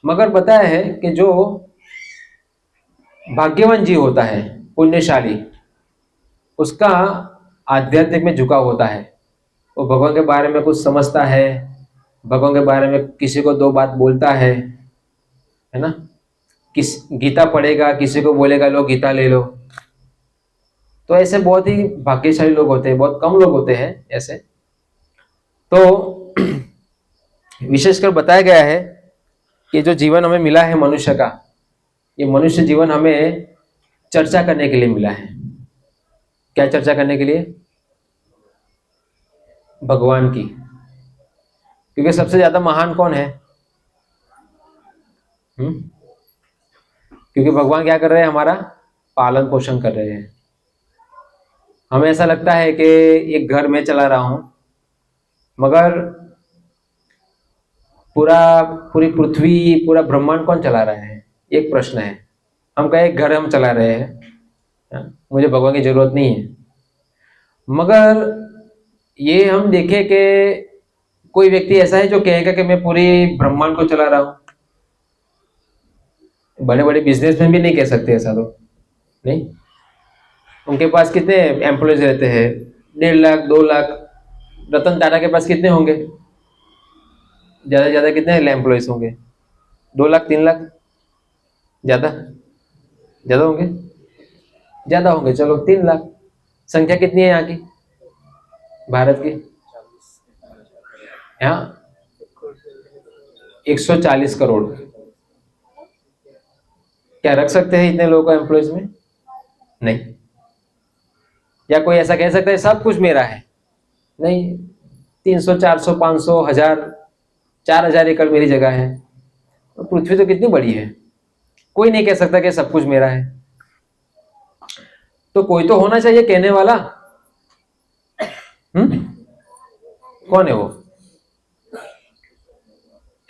मगर बताया है कि जो भाग्यवान जीव होता है, पुण्यशाली, उसका आध्यात्मिक में झुकाव होता है। वो भगवान के बारे में कुछ समझता है, भगवान के बारे में किसी को दो बात बोलता है ना। किस गीता पढ़ेगा, किसी को बोलेगा लो गीता ले लो। तो ऐसे बहुत ही भाग्यशाली लोग होते हैं, बहुत कम लोग होते हैं ऐसे। तो विशेषकर बताया गया है कि जो जीवन हमें मिला है मनुष्य का, ये मनुष्य जीवन हमें चर्चा करने के लिए मिला है। क्या चर्चा करने के लिए? भगवान की। क्योंकि सबसे ज्यादा महान कौन है? क्योंकि भगवान क्या कर रहे हैं? हमारा पालन पोषण कर रहे हैं। हमें ऐसा लगता है कि एक घर में चला रहा हूं, मगर पूरी पृथ्वी, पूरा ब्रह्मांड कौन चला रहा है? एक प्रश्न है। हम कहे घर हम चला रहे हैं, मुझे भगवान की जरूरत नहीं है। मगर ये हम देखें कि कोई व्यक्ति ऐसा है जो कहेगा कि मैं पूरी ब्रह्मांड को चला रहा हूं। बड़े बड़े बिजनेसमैन भी नहीं कह सकते ऐसा, तो नहीं। उनके पास कितने एम्प्लॉयज रहते हैं? 1.5 लाख 2 लाख। रतन टाटा के पास कितने होंगे? ज्यादा से ज्यादा कितने एम्प्लॉयज होंगे? 2 लाख 3 लाख? ज्यादा ज्यादा होंगे? ज्यादा होंगे, चलो 3 लाख। संख्या कितनी है यहाँ की, भारत की? यहाँ 140 करोड़। क्या रख सकते हैं इतने लोगों को एम्प्लॉयज में? नहीं। या कोई ऐसा कह सकता है सब कुछ मेरा है? नहीं। 300 400 500 1000 4000 एकड़ मेरी जगह है। तो पृथ्वी तो कितनी बड़ी है, कोई नहीं कह सकता कि सब कुछ मेरा है। तो कोई तो होना चाहिए कहने वाला। कौन है वो?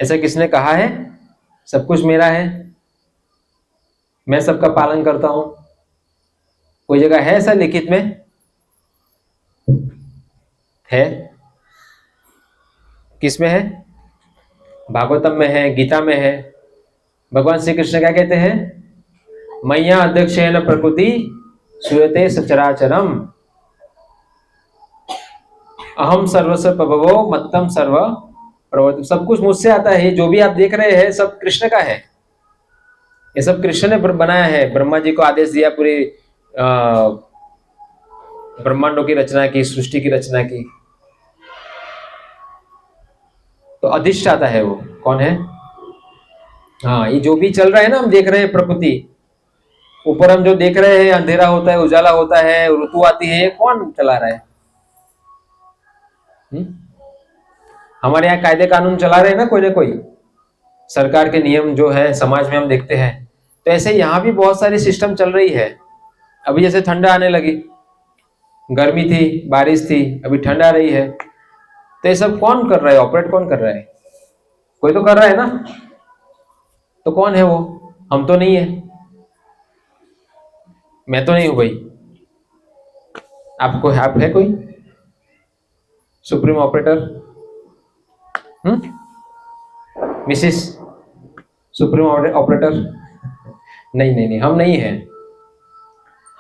ऐसा किसने कहा है सब कुछ मेरा है, मैं सबका पालन करता हूं? कोई जगह है ऐसा लिखित में? है? किसमें है? भागवतम में है, गीता में है। भगवान श्री कृष्ण क्या कहते हैं? मय्या अध्यक्षेण प्रकृति श्रूयते सचराचरम अहम सर्वस्व प्रभवो मत्तम सर्व प्रवर्तक। सब कुछ मुझसे आता है। जो भी आप देख रहे हैं सब कृष्ण का है। ये सब कृष्ण ने बनाया है। ब्रह्मा जी को आदेश दिया पूरी ब्रह्मांडों की रचना की, सृष्टि की रचना की। तो अधिष्ठाता है वो। कौन है? हाँ, ये जो भी चल रहा है ना, हम देख रहे हैं प्रकृति, ऊपर हम जो देख रहे हैं, अंधेरा होता है, उजाला होता है, ऋतु आती है, कौन चला रहा है? हमारे यहाँ कायदे कानून चला रहे हैं ना कोई, सरकार के नियम जो है समाज में हम देखते हैं। तो ऐसे यहाँ भी बहुत सारी सिस्टम चल रही है। अभी जैसे ठंडा आने लगी, गर्मी थी, बारिश थी, अभी ठंड आ रही है। तो ये सब कौन कर रहा है? ऑपरेट कौन कर रहा है? कोई तो कर रहा है ना। तो कौन है वो? हम तो नहीं है। मैं तो नहीं हूं भाई। आपको आप है कोई supreme operator? Mrs supreme operator? नहीं नहीं नहीं, हम नहीं है।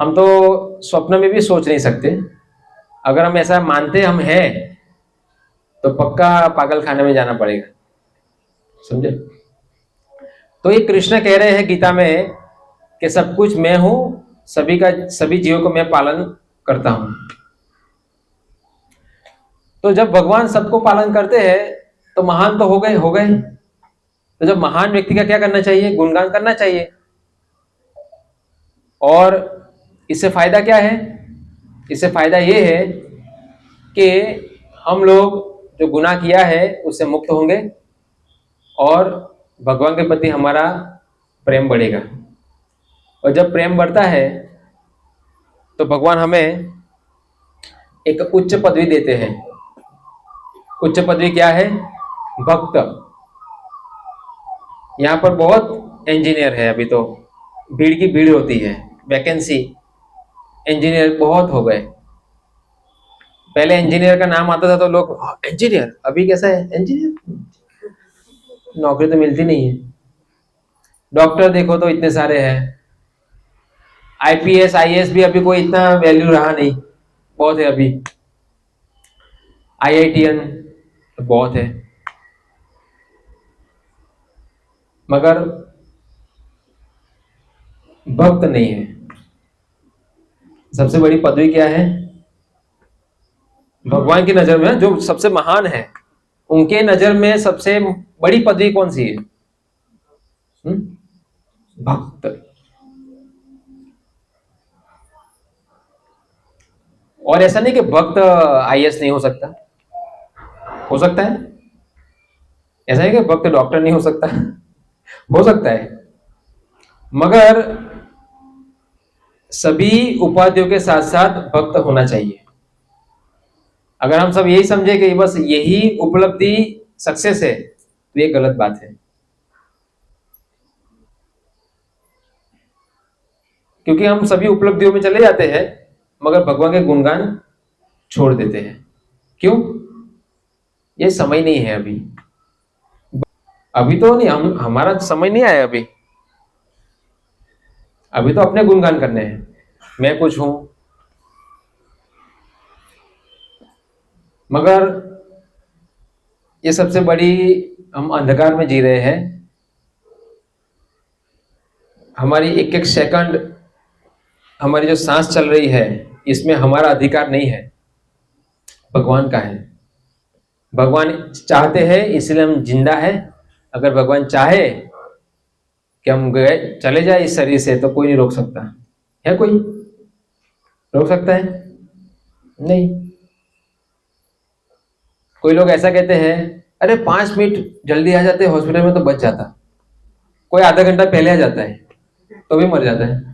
हम तो स्वप्न में भी सोच नहीं सकते। अगर हम ऐसा मानते हम हैं तो पक्का पागल खाने में जाना पड़ेगा, समझे? तो ये कृष्ण कह रहे हैं गीता में कि सब कुछ मैं हूं, सभी जीवों को मैं पालन करता हूं। तो जब भगवान सबको पालन करते हैं तो महान तो हो गए। तो जब महान व्यक्ति का क्या करना चाहिए? गुणगान करना चाहिए। और इससे फायदा क्या है? इससे फायदा ये है कि हम लोग जो गुनाह किया है उससे मुक्त होंगे और भगवान के प्रति हमारा प्रेम बढ़ेगा। और जब प्रेम बढ़ता है तो भगवान हमें एक उच्च पदवी देते हैं। उच्च पदवी क्या है? भक्त। यहाँ पर बहुत इंजीनियर है, अभी तो भीड़ की भीड़ होती है, वैकेंसी इंजीनियर बहुत हो गए। पहले इंजीनियर का नाम आता था तो लोग इंजीनियर, अभी कैसा है? इंजीनियर नौकरी तो मिलती नहीं है। डॉक्टर देखो तो इतने सारे हैं, आईपीएस आईएएस भी अभी कोई इतना वैल्यू रहा नहीं, बहुत है अभी, आईआईटीएन बहुत है, मगर भक्त नहीं है। सबसे बड़ी पदवी क्या है भगवान की नजर में? जो सबसे महान है उनके नजर में सबसे बड़ी पदवी कौन सी है? भक्त। और ऐसा नहीं कि भक्त आईएएस नहीं हो सकता, हो सकता है। ऐसा नहीं कि भक्त डॉक्टर नहीं हो सकता, हो सकता है, मगर सभी उपाधियों के साथ साथ भक्त होना चाहिए। अगर हम सब यही समझे कि बस यही उपलब्धि सक्सेस है तो ये गलत बात है। क्योंकि हम सभी उपलब्धियों में चले जाते हैं मगर भगवान के गुणगान छोड़ देते हैं। क्यों? ये समय नहीं है अभी, अभी तो नहीं, हमारा समय नहीं आया अभी। अभी तो अपने गुणगान करने हैं, मैं कुछ हूं, मगर ये सबसे बड़ी, हम अंधकार में जी रहे हैं। हमारी एक एक सेकंड, हमारी जो सांस चल रही है इसमें हमारा अधिकार नहीं है, भगवान का है। भगवान चाहते हैं इसलिए हम जिंदा है। अगर भगवान चाहे कि हम गए चले जाए इस शरीर से तो कोई नहीं रोक सकता है। कोई रोक सकता है? नहीं। कोई लोग ऐसा कहते हैं, अरे 5 मिनट जल्दी आ जाते हॉस्पिटल में तो बच जाता, कोई आधा घंटा पहले आ जाता है तो भी मर जाता है।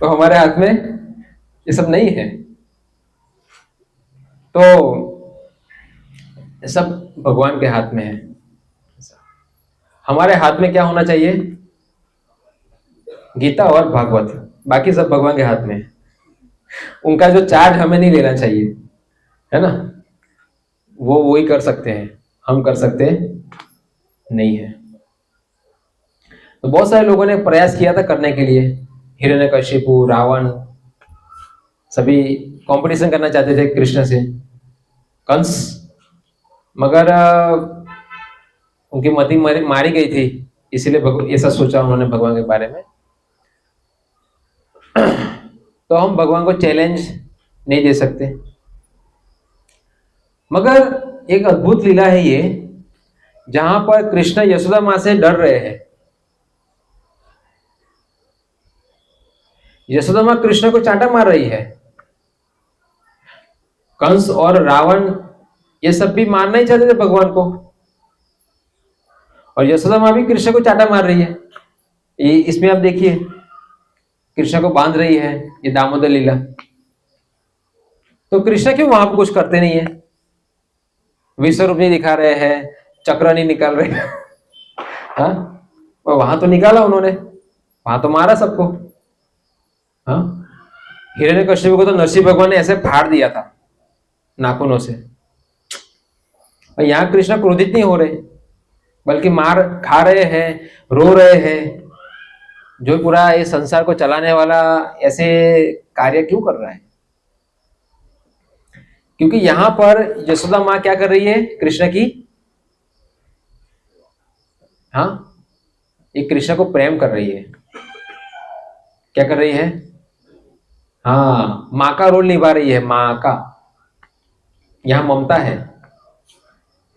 तो हमारे हाथ में ये सब नहीं है, तो सब भगवान के हाथ में है। हमारे हाथ में क्या होना चाहिए? गीता और भागवत, बाकी सब भगवान के हाथ में है। उनका जो चार्ज हमें नहीं लेना चाहिए, है ना? वो वही कर सकते हैं, हम कर सकते नहीं है। तो बहुत सारे लोगों ने प्रयास किया था करने के लिए, हिरण्यकशिपु, रावण, सभी कंपटीशन करना चाहते थे कृष्ण से, कंस, मगर उनकी मति मारी गई थी, इसीलिए ऐसा सोचा उन्होंने भगवान के बारे में। तो हम भगवान को चैलेंज नहीं दे सकते। मगर एक अद्भुत लीला है ये, जहां पर कृष्ण यशोदा मां से डर रहे हैं। यशोदा मां कृष्ण को चांटा मार रही है। कंस और रावण ये सब भी मारना ही चाहते थे भगवान को, और यशोदा मां भी कृष्ण को चांटा मार रही है। इसमें आप देखिए, कृष्ण को बांध रही है, ये दामोदर लीला। तो कृष्ण क्यों वहां पर कुछ करते नहीं है? विश्वरूप नहीं दिखा रहे हैं, चक्र नहीं निकाल रहे हैं। हाँ, वहां तो निकाला उन्होंने, वहां तो मारा सबको। हाँ, हिरण्यकशिपु को तो नरसिंह भगवान ने ऐसे फाड़ दिया था नाखूनों से। और यहां कृष्ण क्रोधित नहीं हो रहे, बल्कि मार खा रहे हैं, रो रहे हैं। जो पूरा ये संसार को चलाने वाला ऐसे कार्य क्यों कर रहा है? क्योंकि यहां पर यशोदा मां क्या कर रही है कृष्ण की? हाँ, ये कृष्ण को प्रेम कर रही है। क्या कर रही है? हाँ, माँ का रोल निभा रही है, माँ का। यहां ममता है,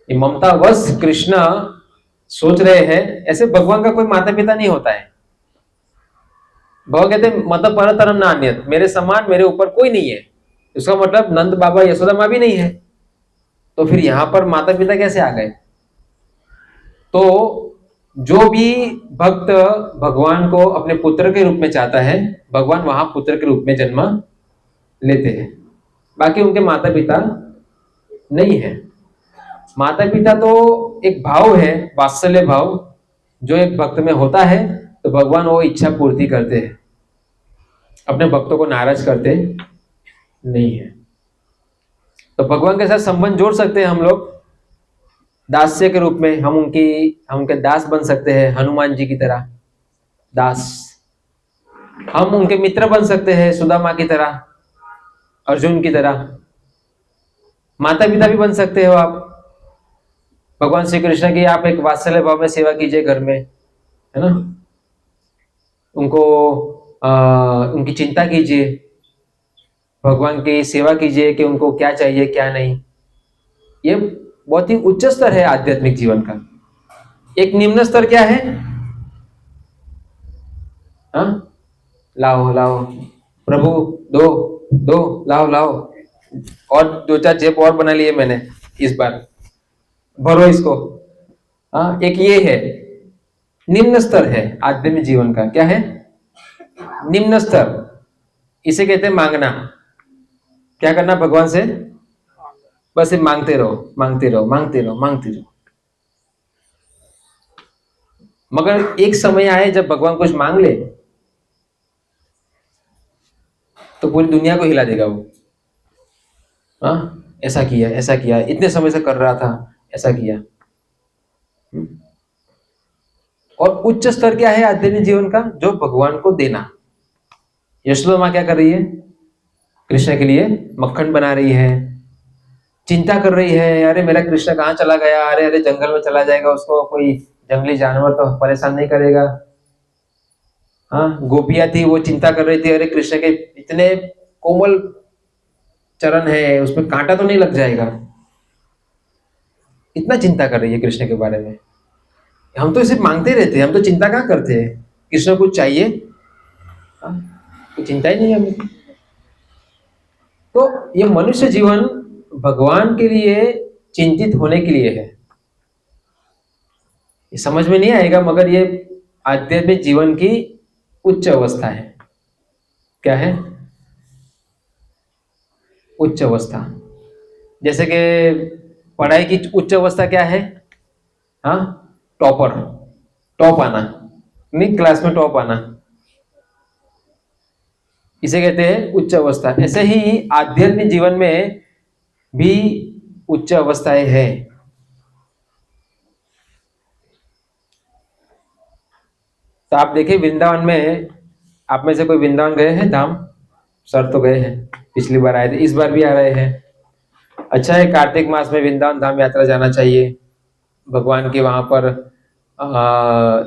ये ममता बस कृष्ण सोच रहे हैं। ऐसे भगवान का कोई माता पिता नहीं होता है। भगवान कहते हैं मत परतरम नान्यत, मेरे समान मेरे ऊपर कोई नहीं है। इसका मतलब नंद बाबा यशोदा माँ भी नहीं है, तो फिर यहां पर माता पिता कैसे आ गए? तो जो भी भक्त भगवान को अपने पुत्र के रूप में चाहता है, भगवान वहां पुत्र के रूप में जन्म लेते हैं। बाकी उनके माता पिता नहीं है। माता पिता तो एक भाव है, वात्सल्य भाव, जो एक भक्त में होता है। तो भगवान वो इच्छा पूर्ति करते हैं, अपने भक्तों को नाराज करते नहीं है। तो भगवान के साथ संबंध जोड़ सकते हैं हम लोग, दास्य के रूप में हम उनके दास बन सकते हैं, हनुमान जी की तरह दास। हम उनके मित्र बन सकते हैं, सुदामा की तरह, अर्जुन की तरह। माता पिता भी बन सकते हो आप, भगवान श्री कृष्ण की आप एक वात्सल्य भाव में सेवा कीजिए घर में, है ना। उनको उनकी चिंता कीजिए, भगवान की सेवा कीजिए कि उनको क्या चाहिए क्या नहीं। ये बहुत ही उच्च स्तर है आध्यात्मिक जीवन का। एक निम्न स्तर क्या है? हाँ, लाओ लाओ प्रभु, दो दो, लाओ लाओ, और दो चार जेब और बना लिए मैंने इस बार, भरो इसको। हाँ, एक ये है निम्न स्तर है आध्यात्मिक जीवन का। क्या है? निम्न स्तर। इसे कहते हैं मांगना। क्या करना भगवान से? बस ये मांगते रहो, मांगते रहो, मांगते रहो, मांगते रहो। मगर एक समय आए जब भगवान कुछ मांग ले तो पूरी दुनिया को हिला देगा वो। हाँ, ऐसा किया, ऐसा किया, इतने समय से कर रहा था, ऐसा किया। और उच्च स्तर क्या है आध्यात्मिक जीवन का? जो भगवान को देना। यशोदा माँ क्या कर रही है? कृष्ण के लिए मक्खन बना रही है, चिंता कर रही है, अरे मेरा कृष्ण कहाँ चला गया, अरे अरे जंगल में चला जाएगा, उसको कोई जंगली जानवर तो परेशान नहीं करेगा। हाँ, गोपियां थी, वो चिंता कर रही थी, अरे कृष्ण के इतने कोमल चरण है, उसमें कांटा तो नहीं लग जाएगा। इतना चिंता कर रही है कृष्ण के बारे में। हम तो सिर्फ मांगते रहते हैं, हम तो चिंता कहाँ करते हैं? कृष्ण कुछ चाहिए, हाँ, तो चिंता ही नहीं है हमें। तो ये मनुष्य जीवन भगवान के लिए चिंतित होने के लिए है। ये समझ में नहीं आएगा, मगर ये आध्यात्मिक जीवन की उच्च अवस्था है। क्या है? उच्च अवस्था। जैसे कि पढ़ाई की उच्च अवस्था क्या है? हाँ, टॉपर, टॉप आना, नहीं क्लास में टॉप आना, इसे कहते हैं उच्च अवस्था। ऐसे ही आध्यात्मिक जीवन में भी उच्च अवस्थाएं हैं। तो आप देखिए वृंदावन में, आप में से कोई वृंदावन गए हैं धाम? सर तो गए हैं, पिछली बार आए थे, इस बार भी आ रहे हैं। अच्छा है, कार्तिक मास में वृंदावन धाम यात्रा जाना चाहिए, भगवान के वहां पर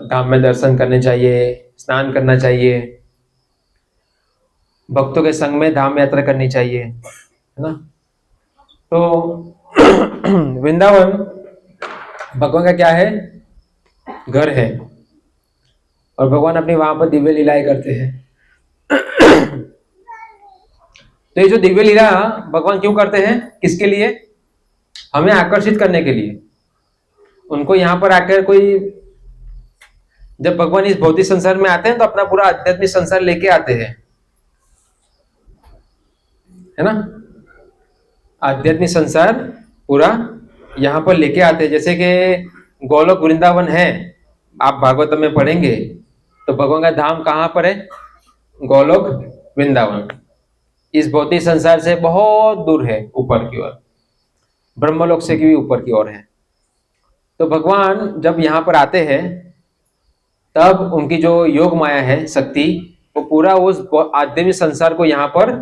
धाम में दर्शन करने चाहिए, स्नान करना चाहिए, भक्तों के संग में धाम यात्रा करनी चाहिए, है ना। तो वृंदावन भगवान का क्या है? घर है, और भगवान अपनी वहां पर दिव्य लीलाएं करते हैं। तो ये जो दिव्य लीला भगवान क्यों करते हैं? किसके लिए? हमें आकर्षित करने के लिए। उनको यहाँ पर आकर कोई, जब भगवान इस भौतिक संसार में आते हैं तो अपना पूरा आध्यात्मिक संसार लेके आते हैं, है ना। आध्यात्मिक संसार पूरा यहाँ पर लेके आते हैं। जैसे कि गोलोक वृंदावन है, आप भागवत में पढ़ेंगे तो भगवान का धाम कहाँ पर है? गोलोक वृंदावन। इस भौतिक संसार से बहुत दूर है, ऊपर की ओर, ब्रह्मलोक से भी ऊपर की ओर है। तो भगवान जब यहाँ पर आते हैं तब उनकी जो योग माया है, शक्ति, वो पूरा उस आध्यात्मिक संसार को यहाँ पर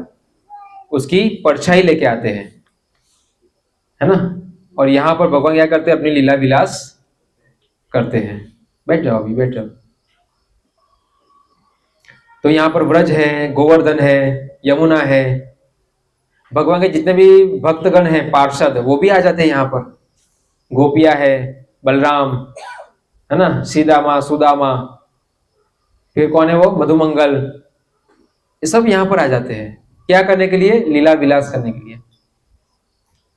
उसकी परछाई लेके आते हैं, है ना। और यहाँ पर भगवान क्या करते हैं? अपनी लीला विलास करते हैं। बैठ जाओ, अभी बैठ जाओ। तो यहाँ पर व्रज है, गोवर्धन है, यमुना है, भगवान के जितने भी भक्तगण हैं, पार्षद, वो भी आ जाते हैं यहाँ पर। गोपिया है, बलराम, है ना, सीदामा, सुदामा, फिर कौन है वो? मधुमंगल। ये सब यहाँ पर आ जाते हैं, क्या करने के लिए? लीला विलास करने के लिए।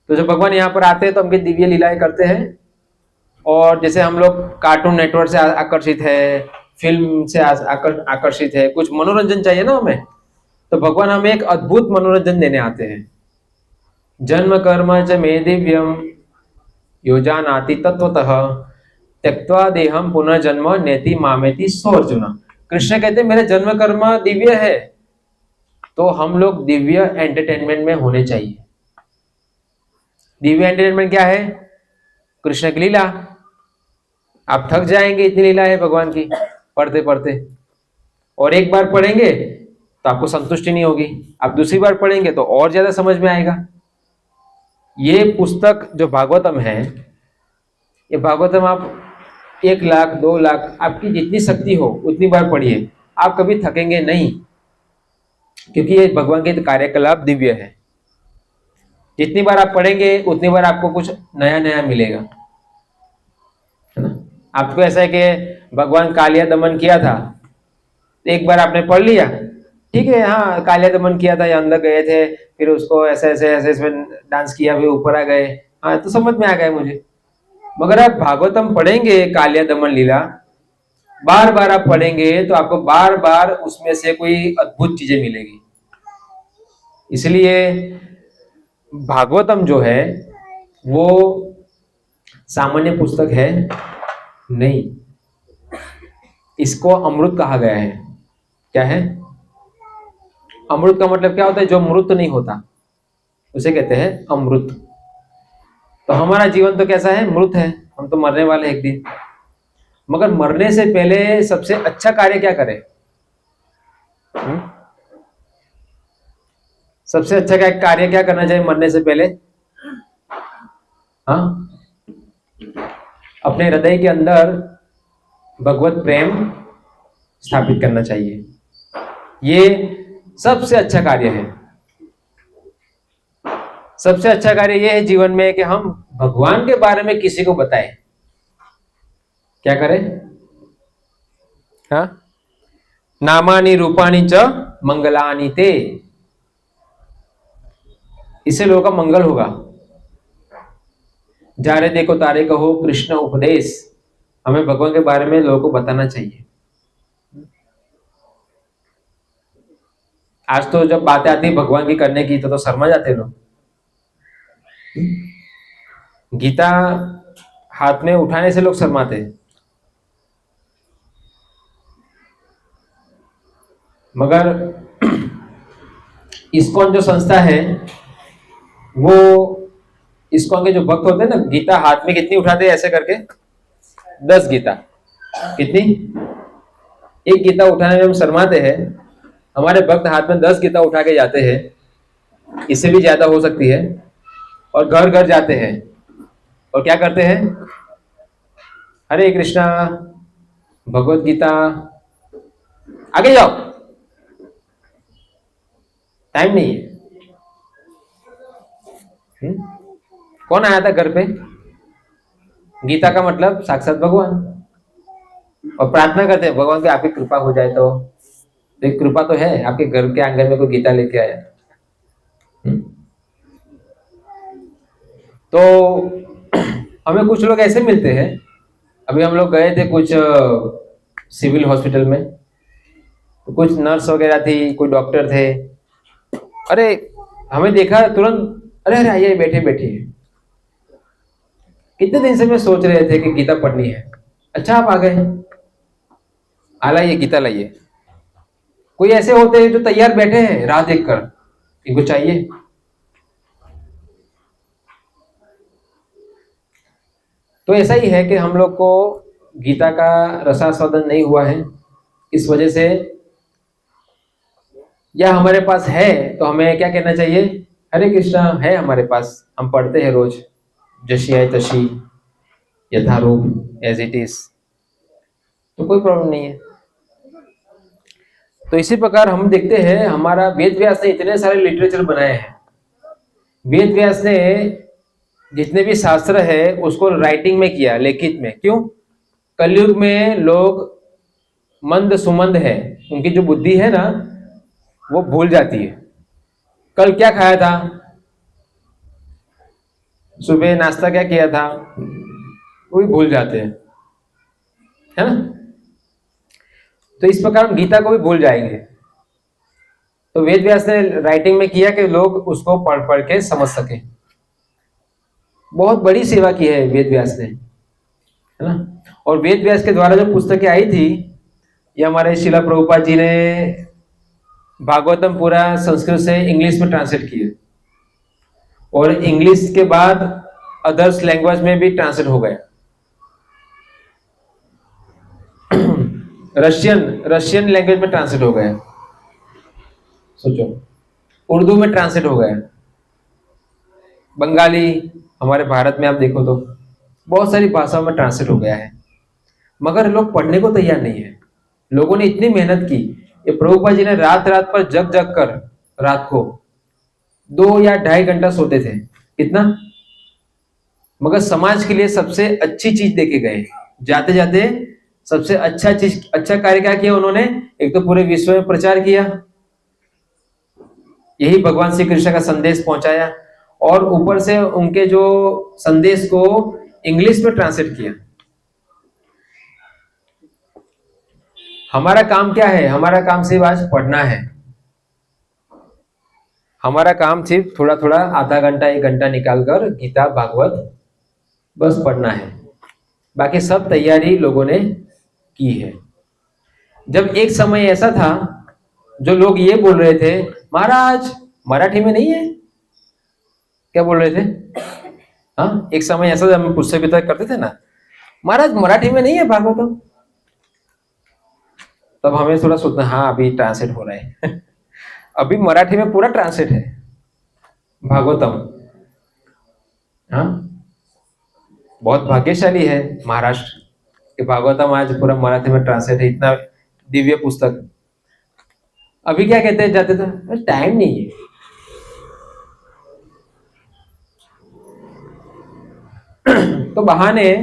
तो जब भगवान यहाँ पर आते हैं तो उनके दिव्य लीलाएं करते हैं। और जैसे हम लोग कार्टून नेटवर्क से आकर्षित है, फिल्म से आकर्षित है, कुछ मनोरंजन चाहिए ना हमें, तो भगवान हमें एक अद्भुत मनोरंजन देने आते हैं। जन्म कर्म च मे दिव्यम यो जानाति तत्वतः त्यक्त्वा देहम पुनर्जन्म नेति मामेति सो अर्जुन। कृष्ण कहते हैं मेरे जन्म कर्म दिव्य है, तो हम लोग दिव्य एंटरटेनमेंट में होने चाहिए। दिव्य एंटरटेनमेंट क्या है? कृष्ण की लीला, आप थक जाएंगे, इतनी लीला है भगवान की पढ़ते पढ़ते। और एक बार पढ़ेंगे तो आपको संतुष्टि नहीं होगी, आप दूसरी बार पढ़ेंगे तो और ज्यादा समझ में आएगा। ये पुस्तक जो भागवतम है, ये भागवतम आप 1 लाख 2 लाख आपकी जितनी शक्ति हो उतनी बार पढ़िए, आप कभी थकेंगे नहीं, क्योंकि ये भगवान के कार्यकलाप दिव्य है। जितनी बार आप पढ़ेंगे उतनी बार आपको कुछ नया नया मिलेगा, है ना। आपको ऐसा है कि भगवान कालिया दमन किया था, एक बार आपने पढ़ लिया, ठीक है, हाँ कालिया दमन किया था, या अंदर गए थे, फिर उसको ऐसे ऐसे ऐसे इसमें डांस किया, फिर ऊपर आ गए, हाँ तो समझ में आ गया मुझे। मगर आप भागवतम पढ़ेंगे, कालिया दमन लीला बार बार आप पढ़ेंगे तो आपको बार बार उसमें से कोई अद्भुत चीजें मिलेगी। इसलिए भागवतम जो है वो सामान्य पुस्तक है नहीं, इसको अमृत कहा गया है। क्या है अमृत? का मतलब क्या होता है? जो मृत नहीं होता उसे कहते हैं अमृत। तो हमारा जीवन तो कैसा है? मृत है, हम तो मरने वाले एक दिन। मगर मरने से पहले सबसे अच्छा कार्य क्या करें? सबसे अच्छा क्या कार्य क्या करना चाहिए मरने से पहले? हाँ, अपने हृदय के अंदर भगवत प्रेम स्थापित करना चाहिए। ये सबसे अच्छा कार्य है। सबसे अच्छा कार्य यह है जीवन में कि हम भगवान के बारे में किसी को बताएं। क्या करें? हाँ, नामानि रूपानि च मंगलानि ते, इससे लोगों का मंगल होगा। जारे देखो तारे कहो कृष्ण उपदेश, हमें भगवान के बारे में लोगों को बताना चाहिए। आज तो जब बातें आती है भगवान की करने की तो शर्मा जाते लोग। गीता हाथ में उठाने से लोग शर्माते हैं। मगर इस्कॉन जो संस्था है, वो इस्कॉन के जो भक्त होते हैं ना, गीता हाथ में कितनी उठाते हैं? ऐसे करके 10 गीता। कितनी? एक गीता उठाने में हम शर्माते हैं, हमारे भक्त हाथ में 10 गीता उठा के जाते हैं, इससे भी ज्यादा हो सकती है। और घर घर जाते हैं और क्या करते हैं? हरे कृष्णा, भगवत गीता, आगे जाओ, टाइम नहीं है। कौन आया था घर पे? गीता का मतलब साक्षात भगवान। और प्रार्थना करते हैं भगवान की आपकी कृपा हो जाए तो एक कृपा तो है, आपके घर के आंगन में कोई गीता लेके आया। तो हमें कुछ लोग ऐसे मिलते हैं। अभी हम लोग गए थे कुछ सिविल हॉस्पिटल में, तो कुछ नर्स वगैरह थी, कोई डॉक्टर थे। अरे हमें देखा तुरंत, अरे अरे आइए बैठे बैठे। कितने दिन से मैं सोच रहे थे कि गीता पढ़नी है, अच्छा आप आ गए, आ लाइए गीता लाइए। कोई ऐसे होते हैं जो तैयार बैठे हैं राह देखकर, इनको चाहिए। तो ऐसा ही है कि हम लोग को गीता का रसास्वादन नहीं हुआ है, इस वजह से, या हमारे पास है तो हमें क्या कहना चाहिए? हरे कृष्णा है हमारे पास, हम पढ़ते हैं रोज, जशी आय तशी, यथारूप, एज इट इज, तो कोई प्रॉब्लम नहीं है। तो इसी प्रकार हम देखते हैं हमारा वेद व्यास ने इतने सारे लिटरेचर बनाए हैं। वेद व्यास ने जितने भी शास्त्र है उसको राइटिंग में किया, लिखित में। क्यों? कलयुग में लोग मंद सुमंद है, उनकी जो बुद्धि है ना वो भूल जाती है। कल क्या खाया था, सुबह नाश्ता क्या किया था, वो भी भूल जाते हैं, है ना। तो इस प्रकार हम गीता को भी भूल जाएंगे। तो वेद व्यास ने राइटिंग में किया कि लोग उसको पढ़ पढ़ के समझ सके। बहुत बड़ी सेवा की है वेद व्यास ने, है ना। और वेद व्यास के द्वारा जो पुस्तकें आई थी, ये हमारे शिला प्रभुपाद जी ने भागवतम पूरा संस्कृत से इंग्लिश में ट्रांसलेट किया। और इंग्लिश के बाद अदर्स लैंग्वेज में भी ट्रांसलेट हो गया। रशियन रशियन लैंग्वेज में ट्रांसलेट हो गया, सोचो। उर्दू में ट्रांसलेट हो गया, बंगाली, हमारे भारत में आप देखो तो बहुत सारी भाषाओं में ट्रांसलेट हो गया है, मगर लोग पढ़ने को तैयार नहीं है। लोगों ने इतनी मेहनत की, ये प्रभुपाद जी ने रात रात पर जग जग कर रात को 2 या 2.5 घंटा सोते थे, कितना, मगर समाज के लिए सबसे अच्छी चीज देके गए। जाते जाते सबसे अच्छा चीज, अच्छा कार्य क्या किया उन्होंने? एक तो पूरे विश्व में प्रचार किया, यही भगवान श्री कृष्ण का संदेश पहुंचाया, और ऊपर से उनके जो संदेश को इंग्लिश में ट्रांसलेट किया। हमारा काम क्या है? हमारा काम सिर्फ आज पढ़ना है। हमारा काम सिर्फ थोड़ा थोड़ा आधा घंटा 1 घंटा निकालकर गीता भागवत बस पढ़ना है, बाकी सब तैयारी लोगों ने की है। जब एक समय ऐसा था जो लोग ये बोल रहे थे, महाराज मराठी में नहीं है, क्या बोल रहे थे? हाँ, एक समय ऐसा जब हम पुस्तक वितरण करते थे ना, महाराज मराठी में नहीं है भागवतम, तब हमें थोड़ा सोचना, हाँ अभी ट्रांसलेट हो रहा है। अभी मराठी में पूरा ट्रांसलेट है भागवतम। हाँ, बहुत भाग्यशाली है महाराष्ट्र कि भागवतम आज पूरा मराठी में ट्रांसलेट है, इतना दिव्य पुस्तक। अभी क्या कहते हैं, जाते थे टाइम नहीं है। तो बहाने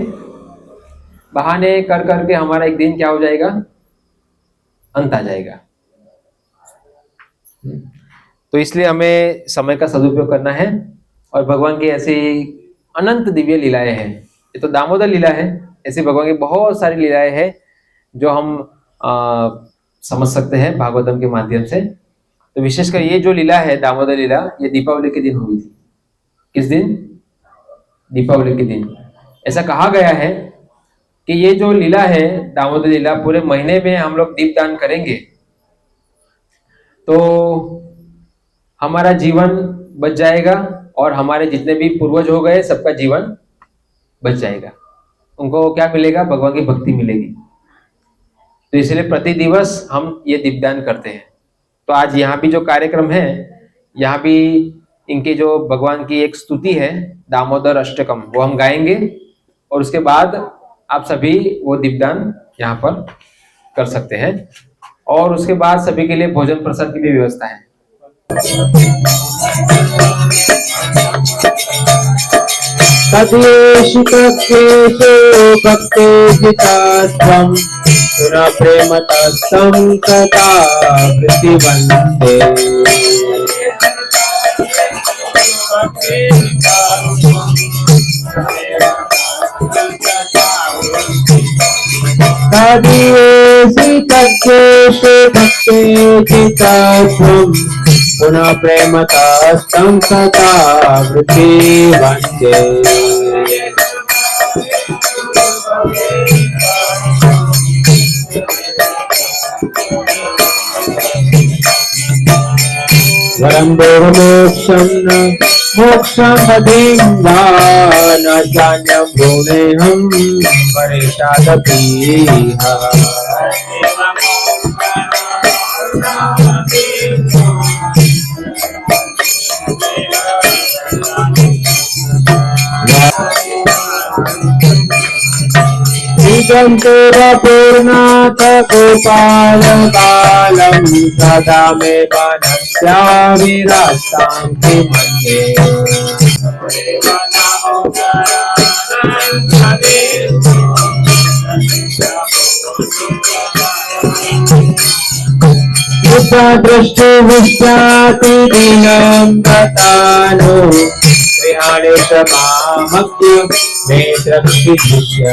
बहाने कर करके हमारा एक दिन क्या हो जाएगा? अंत आ जाएगा। तो इसलिए हमें समय का सदुपयोग करना है, और भगवान की ऐसी अनंत दिव्य लीलाएं हैं। ये तो दामोदर लीला है, ऐसी भगवान की बहुत सारी लीलाएं हैं जो हम समझ सकते हैं भागवतम के माध्यम से। तो विशेषकर ये जो लीला है दामोदर लीला, ये दीपावली के दिन हुई थी। किस दिन? दीपावली के दिन। ऐसा कहा गया है कि ये जो लीला है दामोदर लीला, पूरे महीने में हम लोग दीपदान करेंगे तो हमारा जीवन बच जाएगा, और हमारे जितने भी पूर्वज हो गए सबका जीवन बच जाएगा। उनको क्या मिलेगा? भगवान की भक्ति मिलेगी। तो इसलिए प्रति दिवस हम ये दीपदान करते हैं। तो आज यहाँ भी जो कार्यक्रम है, यहाँ भी इनके जो भगवान की एक स्तुति है दामोदर अष्टकम, वो हम गाएंगे, और उसके बाद आप सभी वो दीपदान यहाँ पर कर सकते हैं। और उसके बाद सभी के लिए भोजन प्रसाद की भी व्यवस्था है। तद्वेषि तद्वेषो भक्ते जितास्त्वं पुनः प्रेमतस्तं सदा प्रतिवन्दे। तद्वेषि तद्वेषो भक्ते जितास्त्वं पुनः प्रेमतस्तं सदा प्रतिवन्दे। वरं देवमोक्षं न मोक्षं पतिं वा न चान्यं भुवनेऽहं परेशादपि। पूर्णाथ गोपाल बालम सदा मे मनस्याविरास्तांति मन्ये। दृष्टिविश्याति दीनं दतानो गृहाणे च मामज्ञ नेत्रक्षिदृश्य।